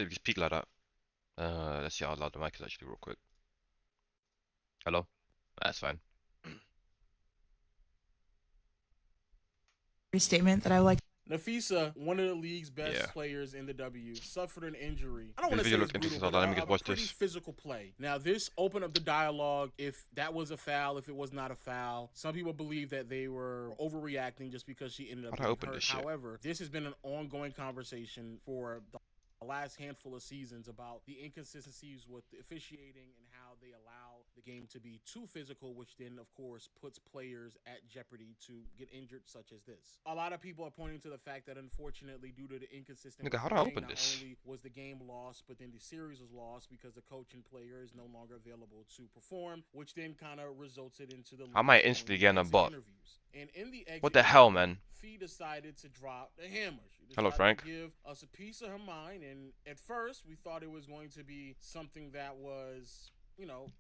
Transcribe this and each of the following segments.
you speak like that. Let's see how loud the mic is actually real quick. Hello? That's fine. Statement that I would like. Nafisa, one of the league's best Yeah. players in the W, suffered an injury. I don't This want to video say looked it's brutal, interesting, so but let me a watch pretty this. physical play. Now, this opened up the dialogue if that was a foul, if it was not a foul. Some people believe that they were overreacting just because she ended up How do I getting open hurt. this shit? However, this has been an ongoing conversation for the last handful of seasons about the inconsistencies with the officiating and how they allow the game to be too physical, which then, of course, puts players at jeopardy to get injured, such as this. A lot of people are pointing to the fact that, unfortunately, due to the inconsistent Nigga, how do I refereeing, open not this? only was the game lost, but then the series was lost because the coach and player is no longer available to perform, which then kind of resulted into the I league might going instantly get a exit bot. interviews. And in the exit What the hell, interview, man? Fee decided to drop the hammer. She Hello, decided Frank. to give us a piece of her mind, and at first we thought it was going to be something that was,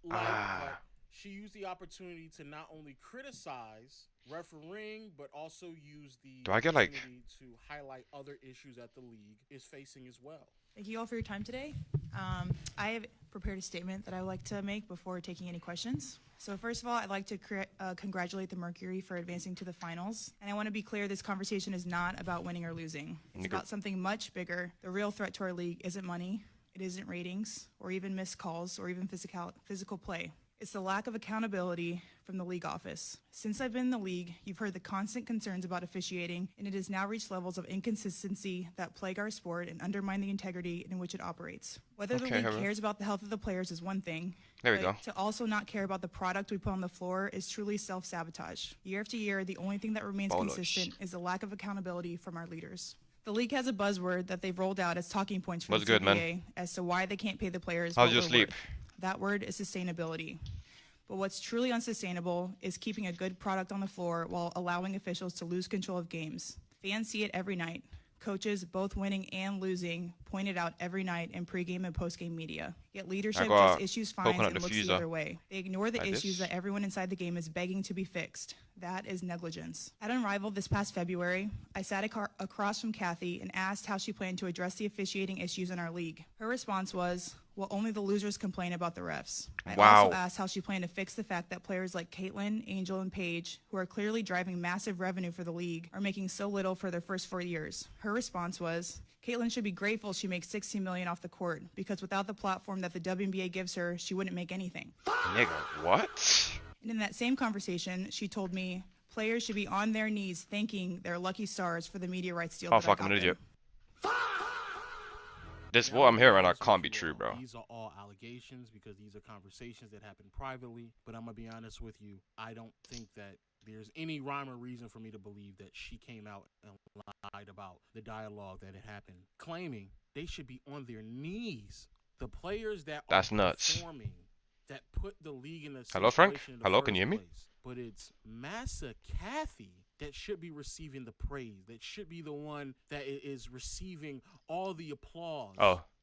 light, but she used the opportunity to not only criticize refereeing, but also use the Do I get like... opportunity to highlight other issues that the league is facing as well. Thank you all for your time today. I have prepared a statement that I would like to make before taking any questions. So first of all, I'd like to congratulate the Mercury for advancing to the finals. And I want to be clear, this conversation is not about winning or losing. It's about something much bigger. The real threat to our league isn't money, it isn't ratings, or even missed calls, or even physical play. It's the lack of accountability from the league office. Since I've been in the league, you've heard the constant concerns about officiating, and it has now reached levels of inconsistency that plague our sport and undermine the integrity in which it operates. Whether the league cares about the health of the players is one thing, but to also not care about the product we put on the floor is truly self-sabotage. Year after year, the only thing that remains consistent is the lack of accountability from our leaders. The league has a buzzword that they've rolled out as talking points for the CBA as to why they can't pay the players what we're worth. That word is sustainability. But what's truly unsustainable is keeping a good product on the floor while allowing officials to lose control of games. Fans see it every night. Coaches, both winning and losing, point it out every night in pregame and postgame media. Yet leadership just issues fines and looks the other way. They ignore the issues that everyone inside the game is begging to be fixed. That is negligence. At Unrivaled this past February, I sat across from Kathy and asked how she planned to address the officiating issues in our league. Her response was, well, only the losers complain about the refs. I also asked how she planned to fix the fact that players like Caitlin, Angel, and Paige, who are clearly driving massive revenue for the league, are making so little for their first 4 years. Her response was, Caitlin should be grateful she makes $16 million off the court, because without the platform that the WNBA gives her, she wouldn't make anything. Nigga, what? And in that same conversation, she told me players should be on their knees thanking their lucky stars for the media rights deal that I got them. This what I'm hearing can't be true, bro. These are all allegations because these are conversations that happen privately. But I'm going to be honest with you. I don't think that there's any rhyme or reason for me to believe that she came out and lied about the dialogue that had happened, claiming they should be on their knees. The players that are performing, that put the league in a situation. Hello, Frank? Hello, can you hear me? But it's Massa Kathy that should be receiving the praise, that should be the one that is receiving all the applause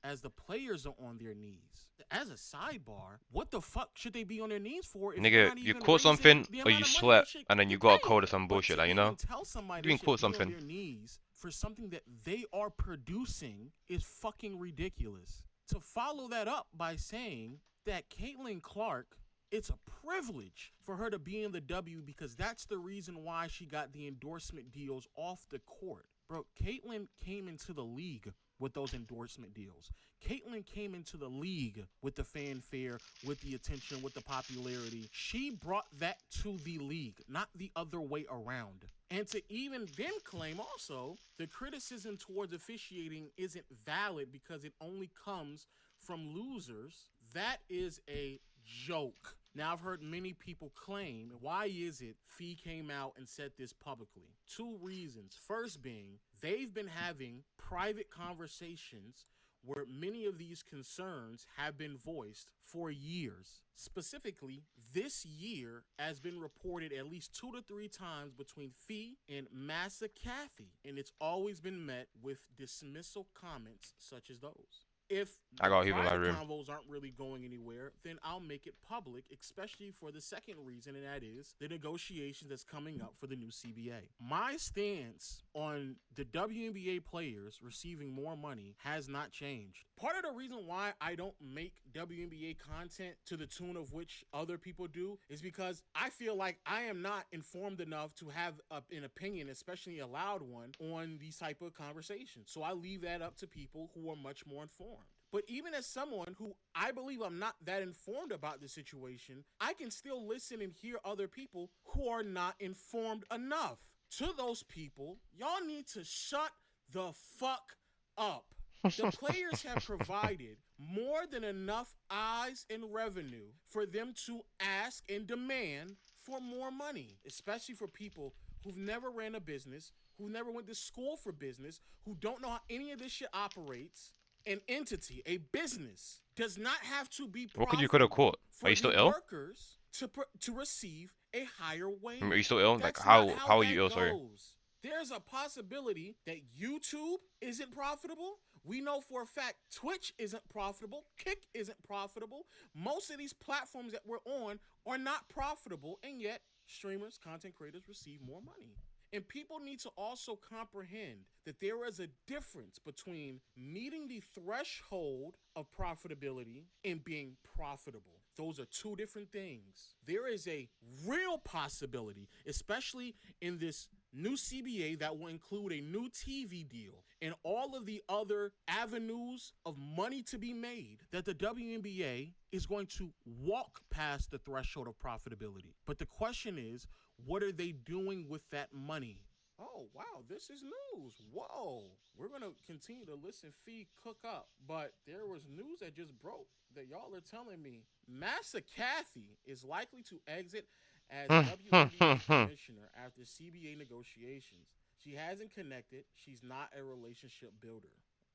as the players are on their knees. As a sidebar, what the fuck should they be on their knees for? If nigga, you caught something or you sweat and then you got a cold or some bullshit, like, you know? Tell somebody You caught something. On their knees for something that they are producing is fucking ridiculous. To follow that up by saying that Caitlin Clark, it's a privilege for her to be in the W because that's the reason why she got the endorsement deals off the court. Bro, Caitlin came into the league with those endorsement deals. Caitlin came into the league with the fanfare, with the attention, with the popularity. She brought that to the league, not the other way around. And to even then claim also the criticism towards officiating isn't valid because it only comes from losers, that is a joke. Now, I've heard many people claim, why is it Fee came out and said this publicly? 2 reasons. First being, they've been having private conversations where many of these concerns have been voiced for years. Specifically, this year has been reported at least 2 to 3 times between Fee and Massa Kathy, and it's always been met with dismissal comments such as those. If I the got Hoover in my private room. convos aren't really going anywhere, then I'll make it public, especially for the second reason, and that is the negotiations that's coming up for the new CBA. My stance on the WNBA players receiving more money has not changed. Part of the reason why I don't make WNBA content to the tune of which other people do is because I feel like I am not informed enough to have an opinion, especially a loud one, on these type of conversations. So I leave that up to people who are much more informed. But even as someone who I believe I'm not that informed about the situation, I can still listen and hear other people who are not informed enough. To those people, y'all need to shut the fuck up. The players have provided more than enough eyes and revenue for them to ask and demand for more money, especially for people who've never ran a business, who never went to school for business, who don't know how any of this shit operates. An entity, a business, does not have to be What could you could have profitable caught? Are for you the still ill? workers to receive a higher Are you wage. still ill? Like That's not how how are you that ill? Sorry. goes. There's a possibility that YouTube isn't profitable. We know for a fact Twitch isn't profitable. Kick isn't profitable. Most of these platforms that we're on are not profitable, and yet streamers, content creators receive more money. And people need to also comprehend that there is a difference between meeting the threshold of profitability and being profitable. Those are two different things. There is a real possibility, especially in this new CBA that will include a new TV deal and all of the other avenues of money to be made, that the WNBA is going to walk past the threshold of profitability. But the question is, what are they doing with that money? Oh, wow, this is news. Whoa. We're going to continue to listen, feed, cook up. But there was news that just broke that y'all are telling me Massa Kathy is likely to exit as WNBA commissioner after CBA negotiations. She hasn't connected. She's not a relationship builder.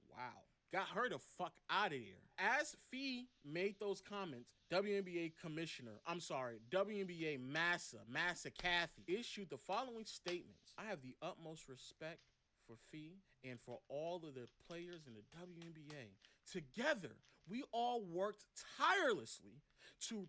Wow. Got her the fuck out of here. As Fee made those comments, WNBA Massa Kathy, issued the following statements. I have the utmost respect for Fee and for all of the players in the WNBA. Together, we all worked tirelessly to